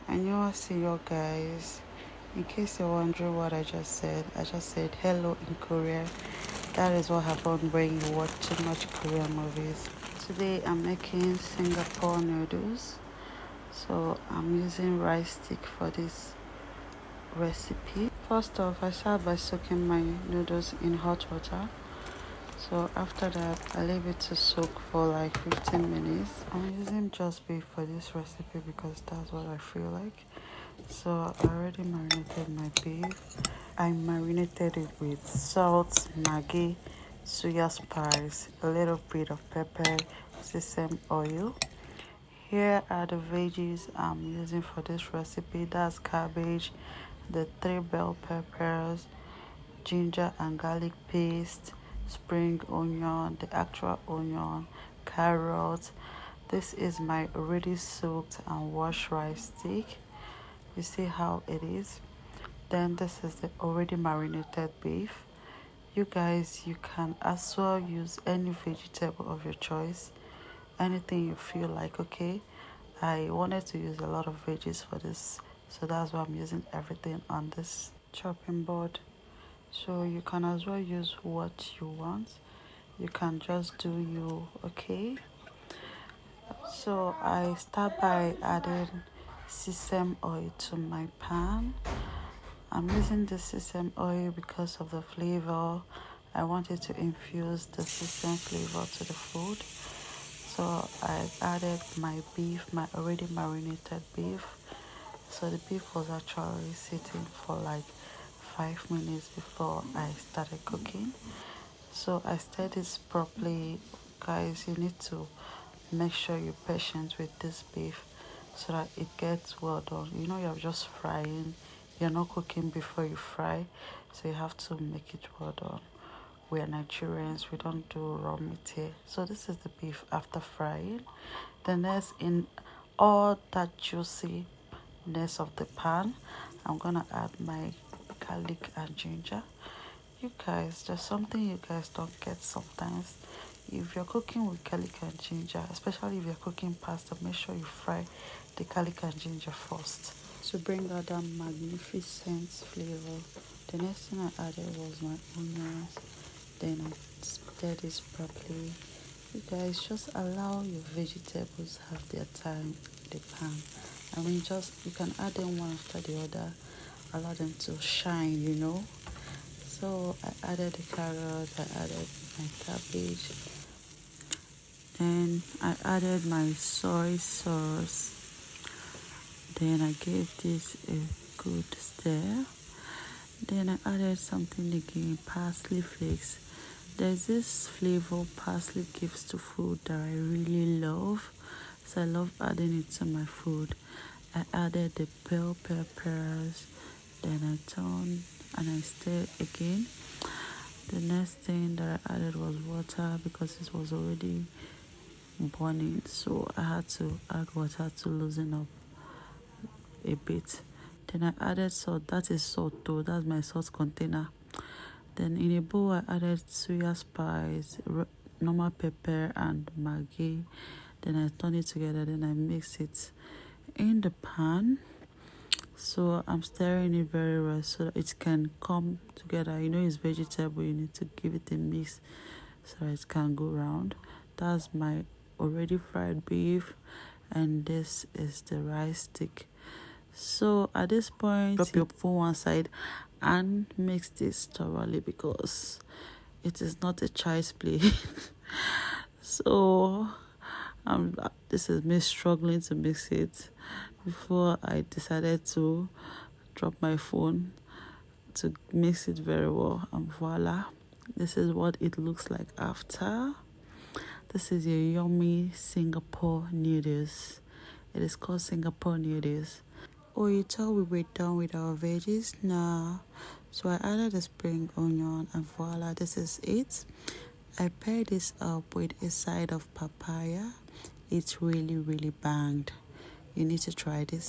Annyeonghaseyo guys. In case you're wondering what I just said hello in Korea. That is what happens when you watch too much Korean movies. Today I'm making Singapore noodles. So I'm using rice stick for this recipe. First off, I start by soaking my noodles in hot water. So after that, I leave it to soak for like 15 minutes. I'm using just beef for this recipe because that's what I feel like. So I already marinated my beef. I marinated it with salt, maggi, soya spice, a little bit of pepper, sesame oil. Here are the veggies I'm using for this recipe. That's cabbage, the 3 bell peppers, ginger and garlic paste, spring onion, the actual onion, carrot. This is my already soaked and washed rice stick. You see how it is. Then this is the already marinated beef. You guys, you can as well use any vegetable of your choice, anything you feel like. Okay, I wanted to use a lot of veggies for this, so that's why I'm using everything on this chopping board. So you can as well use what you want. You can just do you. Okay, so I start by adding sesame oil to my pan. I'm using the sesame oil because of the flavor. I wanted to infuse the sesame flavor to the food. So I added my beef, my already marinated beef. So the beef was actually sitting for like 5 minutes before I started cooking. So I stirred this properly. Guys, you need to make sure you're patient with this beef so that it gets well done. You know, you're just frying, you're not cooking before you fry, so you have to make it well done. We are Nigerians, we don't do raw meat here. So this is the beef after frying. The next, in all that juiciness of the pan, I'm gonna add my garlic and ginger. You guys, there's something you guys don't get sometimes. If you're cooking with garlic and ginger, especially if you're cooking pasta, make sure you fry the garlic and ginger first to bring out that magnificent flavor. The next thing I added was my onions. Then I stirred this properly. You guys, just allow your vegetables have their time in the pan. I mean, just you can add them one after the other. Allow them to shine, you know. So I added the carrot, I added my cabbage, then I added my soy sauce, then I gave this a good stir, then I added something again, parsley flakes. There's this flavor parsley gives to food that I really love, so I love adding it to my food. I added the bell peppers, then I turned and I stirred again. The next thing that I added was water because it was already burning, so I had to add water to loosen up a bit. Then I added salt. That is salt though, that's my salt container. Then in a bowl I added soya spice, normal pepper and maggi. Then I turn it together, then I mix it in the pan. So I'm stirring it very well so that it can come together. You know, it's vegetable, you need to give it a mix so that it can go round. That's my already fried beef, and this is the rice stick. So at this point, drop your phone one side and mix this thoroughly because it is not a child's play. So this is me struggling to mix it before I decided to drop my phone to mix it very well, and voila, this is what it looks like after. This is your yummy Singapore noodles. It is called Singapore noodles. Oh, you thought we were done with our veggies? Nah. So I added a spring onion and voila, this is it. I paired this up with a side of papaya. It's really banged. You need to try this.